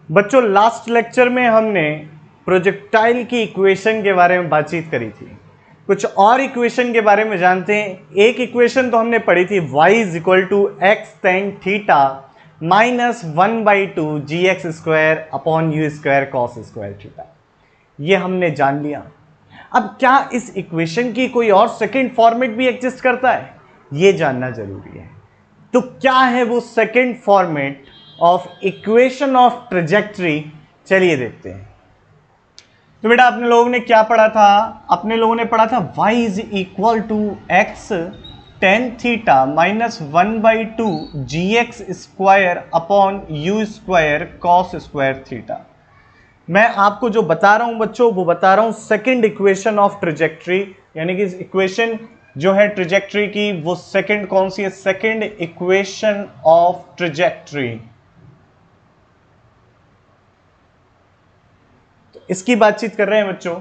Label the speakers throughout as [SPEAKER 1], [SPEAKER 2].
[SPEAKER 1] बच्चों last lecture में हमने प्रोजेक्टाइल की इक्वेशन के बारे में बातचीत करी थी। कुछ और इक्वेशन के बारे में जानते हैं। एक इक्वेशन तो हमने पढ़ी थी y is equal to x tan theta minus 1/2 ji x square upon U square cos square theta. ये हमने जान लिया। अब क्या इस इक्वेशन की कोई और सेकंड फॉर्मेट भी एग्जिस्ट करता है, ये जानना जरूरी है। तो क्या है वो second format of equation of trajectory, चलिए देखते हैं। तो बेटा अपने लोगों ने क्या पढ़ा था? अपने लोगों ने पढ़ा था y is equal to x tan theta minus 1/2 ji x square upon U square cos square theta. मैं आपको जो बता रहा हूं बच्चों, वो बता रहा हूं सेकंड इक्वेशन ऑफ ट्रेजेक्टरी, यानी कि इक्वेशन जो है ट्रेजेक्टरी की, वो सेकंड कौन सी है? Second equation of trajectory. तो इसकी बातचीत कर रहे हैं बच्चों।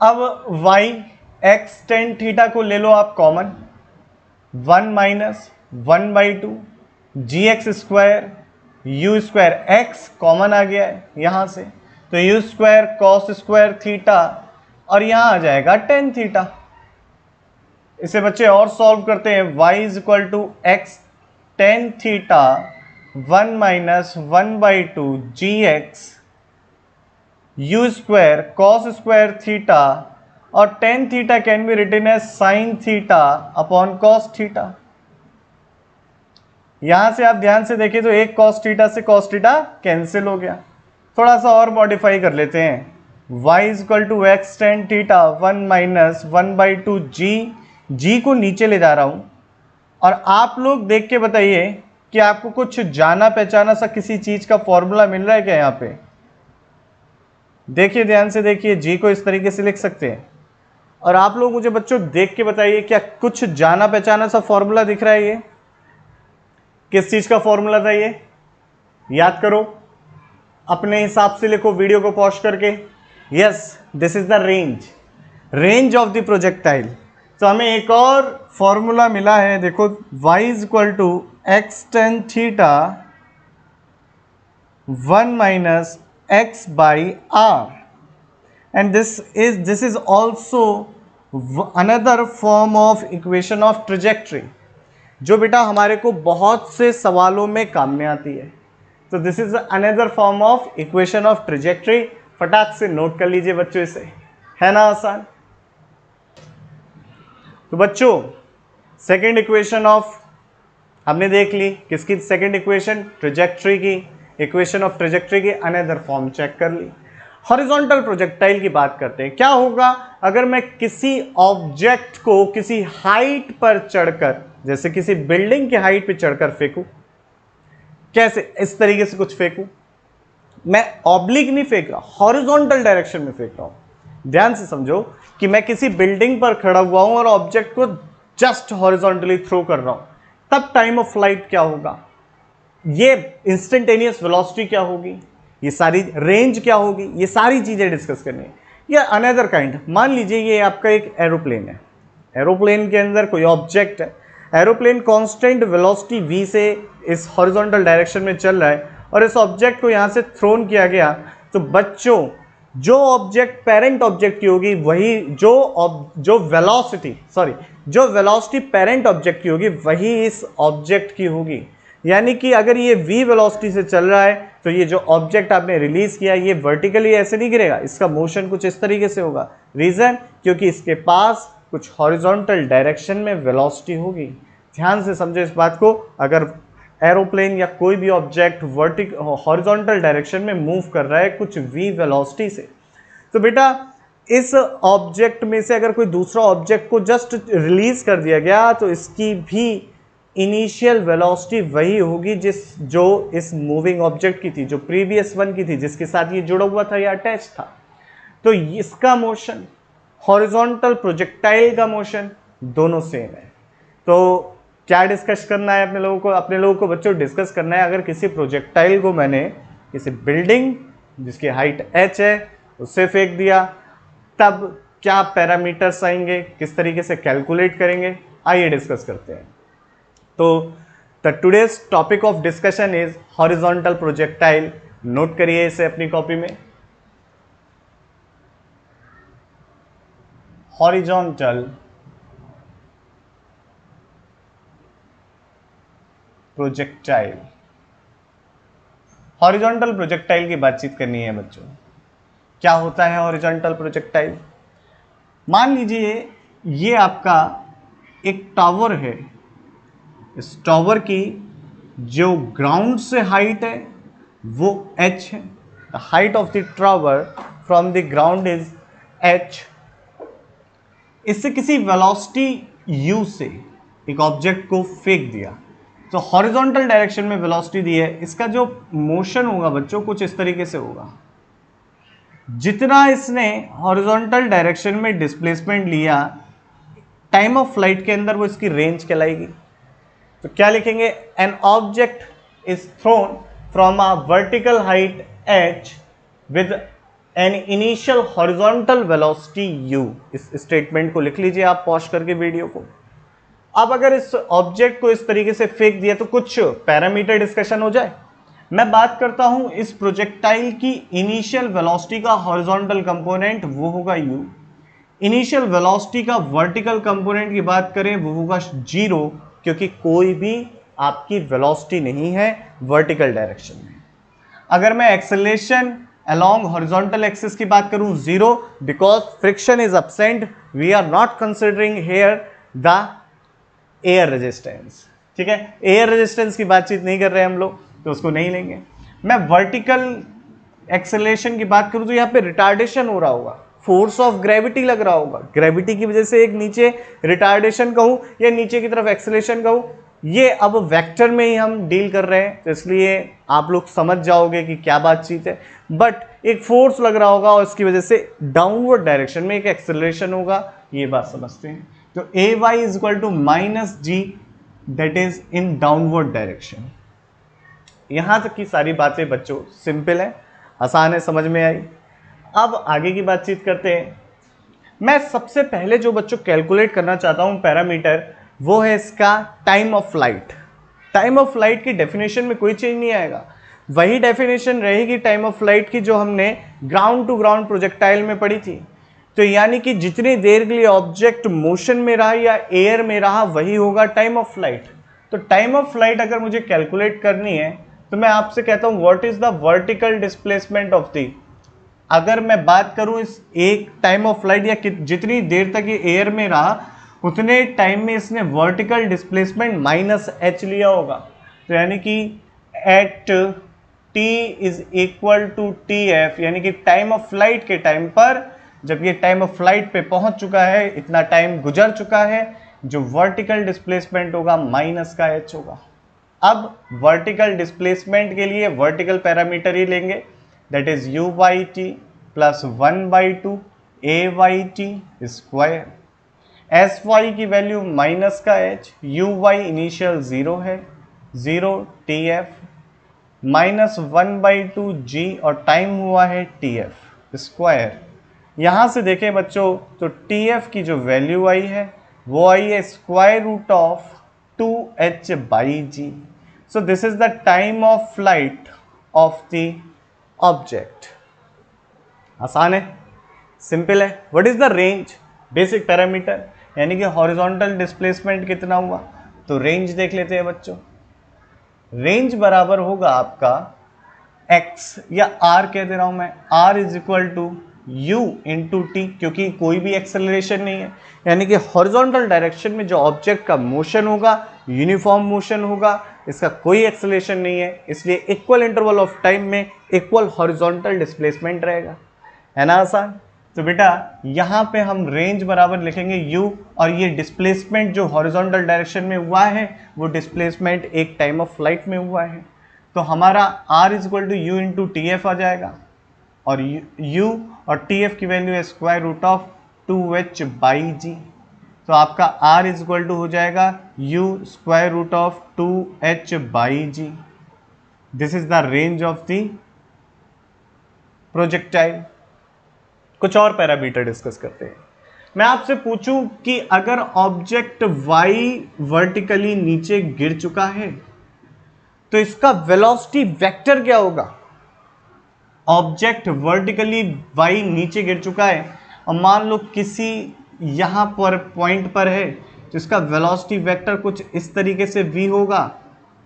[SPEAKER 1] अब y एक्स टेन थीटा को ले लो आप कॉमन, 1 माइनस 1/2 जी x square u square x common आ गया है यहां से, तो u square cos square theta और यहां आ जाएगा टेन थीटा। इसे बच्चे और सॉल्व करते हैं। y is equal to x tan theta 1 minus 1/2 ji x u square cos square theta और tan theta can be written as sine theta upon cos theta. यहां से आप ध्यान से देखें तो एक कॉस थीटा से कॉस थीटा कैंसिल हो गया। थोड़ा सा और मॉडिफाई कर लेते हैं। y is equal to x tan theta 1 minus 1/2 G को नीचे ले जा रहा हूं और आप लोग देख के बताइए कि आपको कुछ जाना पहचाना सा किसी चीज का फॉर्मूला मिल रहा है क्या? यहां पे देखिए, ध्यान से देखिए, जी को इस तरीके से लिख सकते हैं और आप लोग मुझे बच्चों देख के बताइए क्या कुछ जाना पहचाना सा फॉर्मूला दिख रहा है? ये किस चीज का फॉर्मूला था? ये याद करो, अपने हिसाब से लिखो वीडियो को पॉज करके। Yes, this is the range of the projectile. तो हमें एक और फॉर्मूला मिला है, देखो, y is equal to x tan theta 1 minus x by r, and this is also another form of equation of trajectory, जो बेटा हमारे को बहुत से सवालों में काम में आती है। तो this is another form of equation of trajectory. फटाक से नोट कर लीजिए बच्चों, इसे, है ना आसान? तो बच्चों सेकंड इक्वेशन ऑफ हमने देख ली, किसकी सेकंड इक्वेशन? ट्रेजेक्टरी की। इक्वेशन ऑफ ट्रेजेक्टरी की अनदर फॉर्म चेक कर ली। हॉरिजॉन्टल प्रोजेक्टाइल की बात करते हैं। क्या होगा अगर मैं किसी ऑब्जेक्ट को किसी हाइट पर चढ़कर, जैसे किसी बिल्डिंग की हाइट पर चढ़कर फेंकूं? कैसे? इस तरीके से कुछ फेंकूं। मैं ऑब्लिक नहीं फेंक रहा, हॉरिजॉन्टल डायरेक्शन में फेंक रहा हूं। ध्यान से समझो कि मैं किसी बिल्डिंग पर खड़ा हुआ हूं और ऑब्जेक्ट को जस्ट हॉरिजॉन्टली थ्रो कर रहा हूं, तब टाइम ऑफ फ्लाइट क्या होगा? ये इंस्टेंटेनियस वेलोसिटी क्या होगी? ये सारी रेंज क्या होगी? ये सारी चीजें डिस्कस करनी है। या अनदर काइंड, मान लीजिए ये आपका एक एरोप्लेन है। एरोप्लेन के अंदर कोई ऑब्जेक्ट है। एरोप्लेन कांस्टेंट वेलोसिटी v से इस हॉरिजॉन्टल डायरेक्शन में चल रहा है और इस ऑब्जेक्ट को यहां से थ्रोन किया गया। तो बच्चों जो ऑब्जेक्ट पेरेंट ऑब्जेक्ट की होगी, वही जो वेलोसिटी पेरेंट ऑब्जेक्ट की होगी, वही इस ऑब्जेक्ट की होगी। यानी कि अगर ये v वेलोसिटी से चल रहा है तो ये जो ऑब्जेक्ट आपने रिलीज किया, ये वर्टिकली ऐसे नहीं गिरेगा, इसका मोशन कुछ इस तरीके से होगा। रीजन, क्योंकि इसके पास कुछ हॉरिजॉन्टल डायरेक्शन में वेलोसिटी होगी। ध्यान से समझो इस बात को। अगर एरोप्लेन या कोई भी ऑब्जेक्ट हॉरिजॉन्टल डायरेक्शन में मूव कर रहा है कुछ v वेलोसिटी से, तो बेटा इस ऑब्जेक्ट में से अगर कोई दूसरा ऑब्जेक्ट को जस्ट रिलीज कर दिया गया तो इसकी भी इनिशियल वेलोसिटी वही होगी जो इस मूविंग ऑब्जेक्ट की थी, जो प्रीवियस वन की थी, जिसके साथ ये जुड़ा हुआ था या अटैच था। तो इसका मोशन, हॉरिजॉन्टल प्रोजेक्टाइल का मोशन, दोनों सेम है। तो क्या डिस्कस करना है अपने लोगों को बच्चों? डिस्कस करना है, अगर किसी प्रोजेक्टाइल को मैंने किसी बिल्डिंग जिसकी हाइट h है उससे फेंक दिया, तब क्या पैरामीटर्स आएंगे, किस तरीके से कैलकुलेट करेंगे, आइए डिस्कस करते हैं। तो the today's topic of discussion is horizontal projectile. Note करिए इसे अपनी कॉपी में, हॉरिजॉन्टल प्रोजेक्टाइल। हॉरिजॉन्टल प्रोजेक्टाइल की बातचीत करनी है बच्चों। क्या होता है हॉरिजॉन्टल प्रोजेक्टाइल? मान लीजिए ये आपका एक टावर है, इस टावर की जो ग्राउंड से हाइट है वो h है। The height of the tower from the ground is h। इससे किसी वेलोसिटी u से एक ऑब्जेक्ट को फेंक दिया, तो हॉरिजॉन्टल डायरेक्शन में वेलोसिटी दी है, इसका जो मोशन होगा बच्चों कुछ इस तरीके से होगा। जितना इसने हॉरिजॉन्टल डायरेक्शन में डिस्प्लेसमेंट लिया, टाइम ऑफ फ्लाइट के अंदर वो इसकी रेंज कहलाएगी। तो क्या लिखेंगे? An object is throne from a vertical height h with an initial horizontal velocity u। इस स्टेटमेंट को लिख लीजिए आप पॉज करके वीडियो को। अब अगर इस ऑब्जेक्ट को इस तरीके से फेंक दिया तो कुछ पैरामीटर डिस्कशन हो जाए। मैं बात करता हूं इस प्रोजेक्टाइल की इनिशियल वेलोसिटी का हॉरिजॉन्टल कंपोनेंट, वो होगा u। इनिशियल वेलोसिटी का वर्टिकल कंपोनेंट की बात करें वो होगा 0, क्योंकि कोई भी आपकी वेलोसिटी नहीं है वर्टिकल डायरेक्शन में। अगर मैं एक्सेलरेशन along horizontal axis की बात करूं 0, because friction is absent, we are not considering here the air resistance। ठीक है, एयर रेजिस्टेंस की बातचीत नहीं कर रहे हम लोग, तो उसको नहीं लेंगे। मैं वर्टिकल एक्सेलरेशन की बात करूं तो यहाँ पे रिटार्डेशन हो रहा होगा, फोर्स ऑफ ग्रेविटी लग रहा होगा, ग्रेविटी की वजह से एक नीचे रिटार्डेशन कहूं या नीचे की तरफ एक्सेलरेशन कहूं, ये अब वेक्टर में ही हम डील कर रहे हैं, तो इसलिए आप लोग समझ जाओगे कि क्या बातचीत है। बट एक फोर्स लग रहा होगा और इसकी वजह से डाउनवर्ड डायरेक्शन में एक एक्सेलरेशन होगा, ये बात समझते हैं। तो a y is equal to minus g, that is in downward direction. यहां तक की सारी बातें बच्चों सिंपल है, आसान है, समझ में आई। अब आगे की बातचीत करते हैं। मैं सबसे पहले जो बच्चों कैलकुलेट करना चाहता हूं पैरामीटर, वो है इसका time of flight. Time of flight की डेफिनेशन में कोई चेंज नहीं आएगा, वही डेफिनेशन रहेगी टाइम ऑफ फ्लाइट की जो हमने ग्राउंड टू ग्राउंड प्रोजेक्टाइल में पढ़ी थी। तो यानी कि जितनी देर के लिए ऑब्जेक्ट मोशन में रहा या एयर में रहा वही होगा टाइम ऑफ फ्लाइट। तो टाइम ऑफ फ्लाइट अगर मुझे कैलकुलेट करनी है तो मैं आपसे कहता हूं what is the vertical displacement of the, अगर मैं बात करूं इस एक टाइम ऑफ फ्लाइट या जितनी देर तक ये एयर में रहा उतने टाइम में इसने वर्टिकल डिस्प्लेसमेंट माइनस h लिया होगा। तो यानी कि at t is equal to tf, यानी कि टाइम ऑफ फ्लाइट के टाइम पर जब ये टाइम ऑफ फ्लाइट पे पहुंच चुका है, इतना टाइम गुजर चुका है, जो वर्टिकल डिस्प्लेसमेंट होगा माइनस का h होगा। अब वर्टिकल डिस्प्लेसमेंट के लिए वर्टिकल पैरामीटर ही लेंगे, that is u by T plus 1/2 a by T square. S Y की वैल्यू माइनस का h, u वाई इनिशियल 0 है, 0 tf माइनस 1/2 g और टाइम हुआ है tf स्क्वायर। यहाँ से देखें बच्चों तो tf की जो वैल्यू आई है वो आई है square root of 2h by G. So this is the time of flight of the object. आसान है, सिंपल है। What is the range? Basic parameter, यानी कि हॉरिजॉन्टल डिस्प्लेसमेंट कितना हुआ, तो रेंज देख लेते हैं बच्चों। रेंज बराबर होगा आपका x या r कह दे रहा हूं मैं, r is equal to u into T, क्योंकि कोई भी एक्सेलरेशन नहीं है, यानी कि हॉरिजॉन्टल डायरेक्शन में जो ऑब्जेक्ट का मोशन होगा यूनिफॉर्म मोशन होगा, इसका कोई एक्सेलरेशन नहीं है, इसलिए इक्वल इंटरवल ऑफ टाइम में इक्वल हॉरिजॉन्टल डिस्प्लेसमेंट रहेगा, है ना आसान। तो बेटा यहाँ पे हम रेंज बराबर लिखेंगे u, और ये डिस्प्लेसमेंट जो हॉरिजॉन्टल डायरेक्शन में हुआ है वो डिस्प्लेसमेंट एक टाइम ऑफ फ्लाइट में हुआ है, तो हमारा r is equal to u into t f आ जाएगा, और u और टी एफ की वैल्यू है square root of 2h by g. तो आपका r इज इक्वल टू हो जाएगा u square root of 2h by g. This is the range of the projectile. कुछ और पैरामीटर डिस्कस करते हैं। मैं आपसे पूछूं कि अगर ऑब्जेक्ट y वर्टिकली नीचे गिर चुका है तो इसका वेलोसिटी वेक्टर क्या होगा? ऑब्जेक्ट वर्टिकली y नीचे गिर चुका है और मान लो किसी यहाँ पर पॉइंट पर है, तो इसका वेलोसिटी वेक्टर कुछ इस तरीके से v होगा।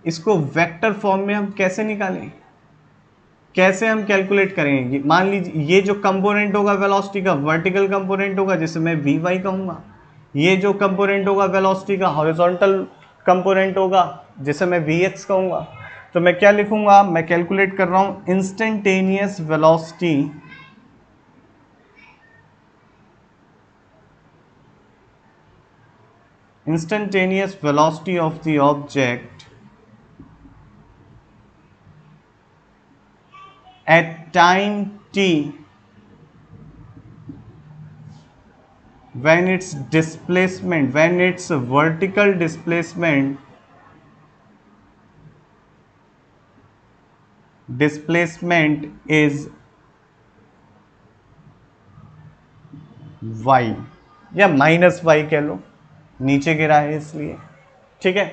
[SPEAKER 1] इसको वेक्टर फॉर्म में हम कैसे निकालें, कैसे हम कैलकुलेट करेंगे? मान लीजिए ये जो कंपोनेंट होगा वेलोसिटी का, वर्टिकल कंपोनेंट होगा जिसे मैं वी वाई कहूँगा। ये जो कंपोनेंट होगा वेलोसिटी का, हॉरिजॉन्टल कंपोनेंट होगा जिसे मैं वी एक्स कहूँगा। तो मैं क्या लिखूँगा? मैं कैलकुलेट कर रहा हूँ instantaneous velocity of the object at time t when its vertical displacement is y या माइनस y कह लो, नीचे गिरा है इसलिए। ठीक है,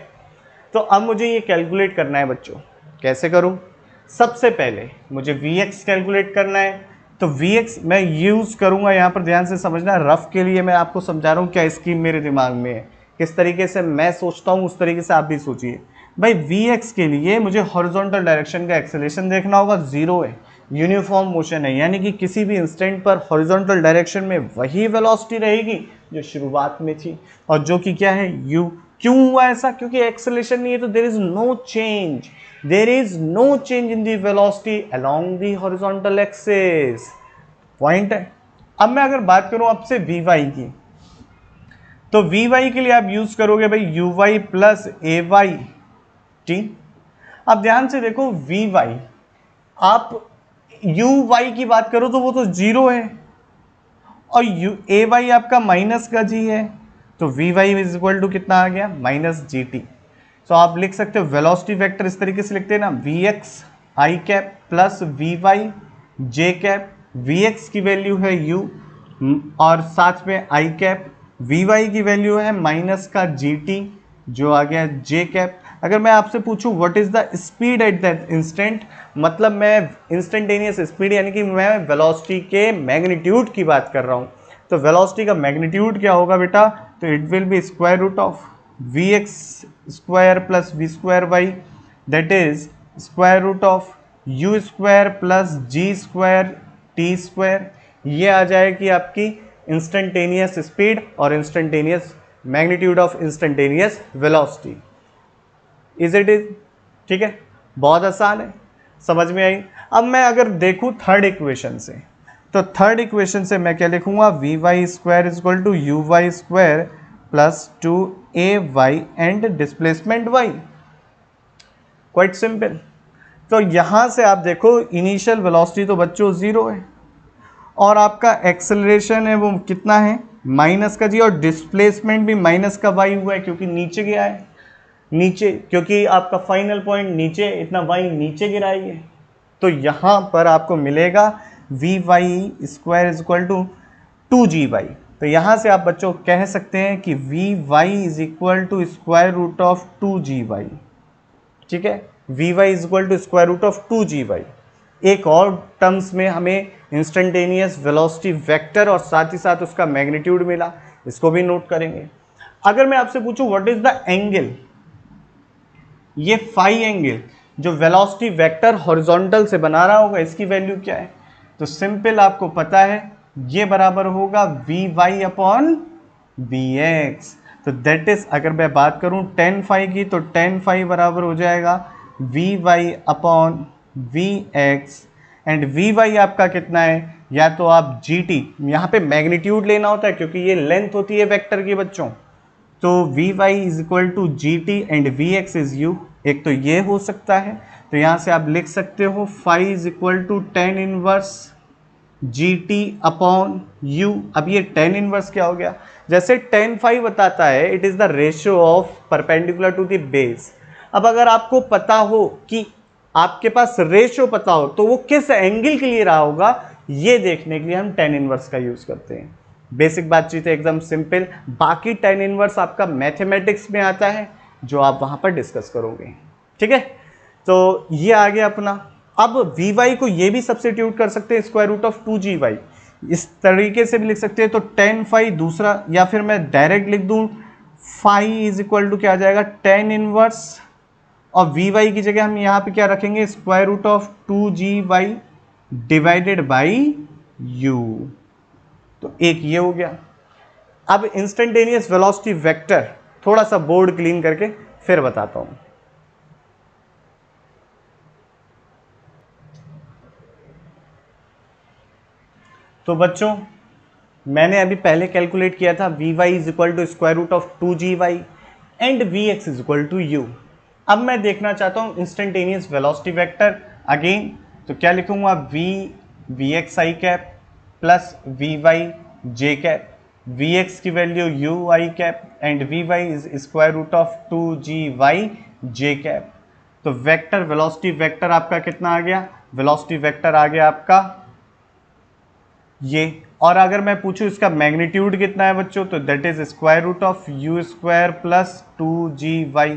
[SPEAKER 1] तो अब मुझे ये कैलकुलेट करना है बच्चों। कैसे करूं? सबसे पहले मुझे Vx कैलकुलेट करना है। तो Vx मैं यूज़ करूंगा, यहाँ पर ध्यान से समझना, रफ के लिए मैं आपको समझा रहा हूँ क्या स्कीम मेरे दिमाग में है, किस तरीके से मैं सोचता हूँ उस तरीके से आप भी सोचिए। भाई Vx के लिए मुझे हॉरिजॉन्टल डायरेक्शन का एक्सेलरेशन देखना होगा, जीरो है, यूनिफॉर्म मोशन है, यानी कि किसी भी इंस्टेंट पर हॉरिजॉन्टल डायरेक्शन में वही वेलोसिटी रहेगी जो शुरुआत में थी, और जो कि क्या है, u। क्यों हुआ ऐसा? क्योंकि एक्सेलरेशन नहीं है तो there is no change, in the velocity along the horizontal axis. Point है। अब मैं अगर बात करूं आपसे Vy की, तो Vy के लिए आप यूज करोगे भाई uy प्लस ay t। अब ध्यान से देखो Vy, आप uy की बात करो तो वो तो जीरो है और ay आपका माइनस का g है, तो Vy इज इक्वल टू कितना आ गया? Minus G T. तो आप लिख सकते हो वेलोसिटी वेक्टर इस तरीके से लिखते हैं ना, Vx आई कैप प्लस Vy जे कैप। Vx की वैल्यू है u और साथ में आई कैप, Vy की वैल्यू है माइनस का gt जो आ गया जे कैप। अगर मैं आपसे पूछूं what is the speed at that instant, मतलब मैं इंस्टेंटेनियस स्पीड यानी कि मैं वेलोसिटी के मैग्नीट्यूड की बात कर रहा हूं, तो वेलोसिटी का मैग्नीट्यूड क्या होगा बेटा? तो it will be square root of Vx square plus V square Y, that is square root of u square plus G square T square. ये आ जाएगी आपकी इंस्टेंटेनियस स्पीड और instantaneous magnitude of instantaneous velocity. Is it is? ठीक है, बहुत आसान है, समझ में आई। अब मैं अगर देखूं थर्ड इक्वेशन से, तो थर्ड इक्वेशन से मैं क्या लिखूंगा? V Y square is equal to U Y square plus two A Y and displacement Y. Quite simple. तो यहां से आप देखो इनिशियल वेलोसिटी तो बच्चों जीरो है और आपका एक्सेलरेशन है वो कितना है? माइनस का जी, और डिस्प्लेसमेंट भी माइनस का वाई हुआ है क्योंकि नीचे गया है, नीचे, क्योंकि आपका फाइनल पॉइंट नीचे, इतना वाई नीचे गिराइए। तो यहाँ पर आपको मिलेगा V Y square is equal to two G Y. तो यहाँ से आप बच्चों कह सकते हैं कि V Y is equal to square root of two G Y. ठीक है, V Y is equal to square root of two G Y. एक और टर्म्स में हमें इंस्टेंटेनियस वेलोसिटी वेक्टर और साथ ही साथ उसका मैग्नीट्यूड मिला, इसको भी नोट करेंगे। अगर मैं आपसे पूछूं व्हाट इज द एंगल, ये फाई एंगल जो वेलोसिटी वेक्टर हॉरिजॉन्टल से बना रहा होगा, इसकी वैल्यू क्या है? तो सिंपल आपको पता है, ये बराबर होगा V Y upon V X. तो दैट इज, अगर मैं बात करूं टेन फाई की, तो टेन फाई बराबर हो जाएगा V Y upon V X, and we Y आपका कितना है? या तो आप जी टी, यहाँ पे मैग्नीट्यूड लेना होता है क्योंकि ये लेंथ होती है वेक्टर की बच्चों, तो V Y is equal to G T and V X is U. एक तो ये हो सकता है, तो यहाँ से आप लिख सकते हो phi is equal to tan inverse G T upon U. अब ये टेन इनवर्स क्या हो गया? जैसे टेन फाई बताता है it is the ratio of perpendicular to the base. अब अगर आपको पता हो कि आपके पास रेशियो पता हो तो वो किस एंगल के लिए रहा होगा, ये देखने के लिए हम टेन इनवर्स का यूज करते हैं। बेसिक बातचीत है, एकदम सिंपल। बाकी टेन इनवर्स आपका मैथमेटिक्स में आता है जो आप वहां पर डिस्कस करोगे। ठीक है, तो ये आ गया अपना। अब वी वाई को ये भी सब्स्टिट्यूट कर सकते हैं स्क्वायर रूट ऑफ 2g, इस तरीके से भी लिख सकते हैं। तो tan फाई दूसरा, या फिर मैं डायरेक्ट लिख दूं फाई इज इक्वल टू क्या आ जाएगा tan इनवर्स, और वी वाई की जगह हम यहाँ पे क्या रखेंगे square root of 2g divided by u। तो एक ये हो गया। अब इंस्टेंटेनियस वेलोसिटी वेक्टर थोड़ा सा बोर्ड क्लीन करके फिर बताता हूं। तो बच्चों मैंने अभी पहले कैलकुलेट किया था V Y is equal to square root of 2g and V X is equal to U. अब मैं देखना चाहता हूं इंस्टेंटेनियस वेलोसिटी वेक्टर अगेन। तो क्या लिखूंगा v x i cap plus v y j cap, v x की value u i cap and we Y is square root of 2g j cap. तो वेक्टर वेलोसिटी वेक्टर आपका कितना आ गया, velocity vector आ गया आपका ये। और अगर मैं पूछूं इसका मैग्नीट्यूड कितना है बच्चों, तो that is square root of U square plus 2g।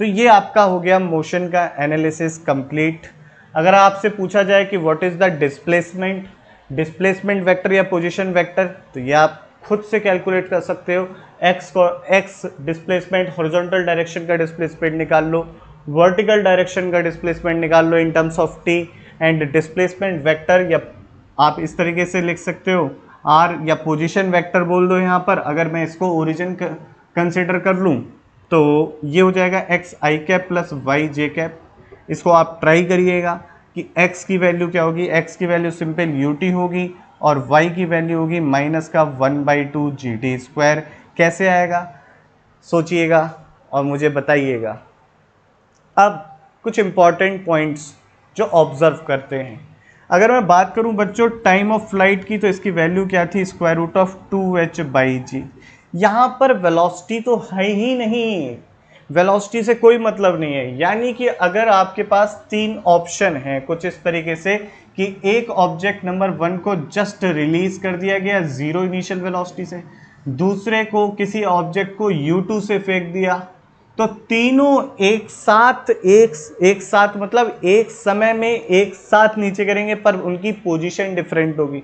[SPEAKER 1] तो ये आपका हो गया मोशन का एनालिसिस कंप्लीट। अगर आपसे पूछा जाए कि what is the displacement vector या पोजीशन वेक्टर, तो ये आप खुद से कैलकुलेट कर सकते हो। एक्स डिस्प्लेसमेंट, हॉरिजॉन्टल डायरेक्शन का डिस्प्लेसमेंट निकाल लो, वर्टिकल डायरेक्शन का डिस्प्लेसमेंट निकाल लो in terms of t, and displacement vector या आप इस तरीके से लिख सकते हो आर, या पोजीशन वेक्टर बोल दो यहाँ पर। अगर मैं इसको ओरिजिन कंसिडर कर लूँ तो ये हो जाएगा x i cap plus Y j cap. इसको आप ट्राई करिएगा कि x की वैल्यू क्या होगी, x की वैल्यू सिंपल ut होगी और y की वैल्यू होगी माइनस का 1/2 gt स्क्वायर। कैसे आएगा सोचिएगा और मुझे बताइएगा। अब कुछ इंपॉर्टेंट पॉइंट्स जो ऑब्जर्व करते हैं। अगर मैं बात करूं बच्चों टाइम ऑफ फ्लाइट की, तो इसकी वैल्यू क्या थी स्क्वायर रूट ऑफ 2h/g। यहाँ पर वेलोसिटी तो है ही नहीं, वेलोसिटी से कोई मतलब नहीं है। यानी कि अगर आपके पास तीन ऑप्शन हैं कुछ इस तरीके से कि एक ऑब्जेक्ट नंबर 1 को जस्ट रिलीज कर दिया गया 0 इनिशियल वेलोसिटी से, दूसरे को किसी ऑब्जेक्ट को u2 से फेंक दिया, तो तीनों एक साथ मतलब एक समय में एक साथ नीचे करेंगे, पर उनकी पोजीशन डिफरेंट होगी।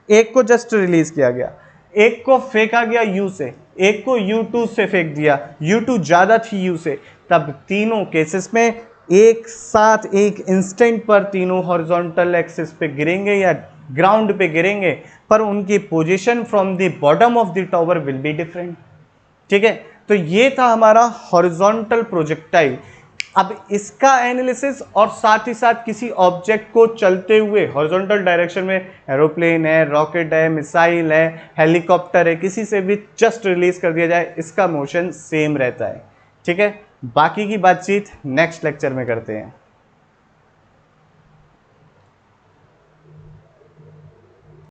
[SPEAKER 1] एक को जस्ट रिलीज किया गया, एक को फेंका गया u से, एक को u2 से फेंक दिया, u2 ज़्यादा थी u से, तब तीनों केसेस में एक साथ एक इंस्टेंट पर तीनों हॉरिजॉन्टल एक्सिस पे गिरेंगे या ग्राउंड पे गिरेंगे, पर उनकी position from the bottom of the tower will be different. ठीक है, तो ये था हमारा हॉरिजॉन्टल प्रोजेक्टाइल। अब इसका एनालिसिस और साथ ही साथ किसी ऑब्जेक्ट को चलते हुए हॉरिजॉन्टल डायरेक्शन में, एरोप्लेन है, रॉकेट है, मिसाइल है, हेलीकॉप्टर है, किसी से भी जस्ट रिलीज कर दिया जाए, इसका मोशन सेम रहता है। ठीक है, बाकी की बातचीत नेक्स्ट लेक्चर में करते हैं।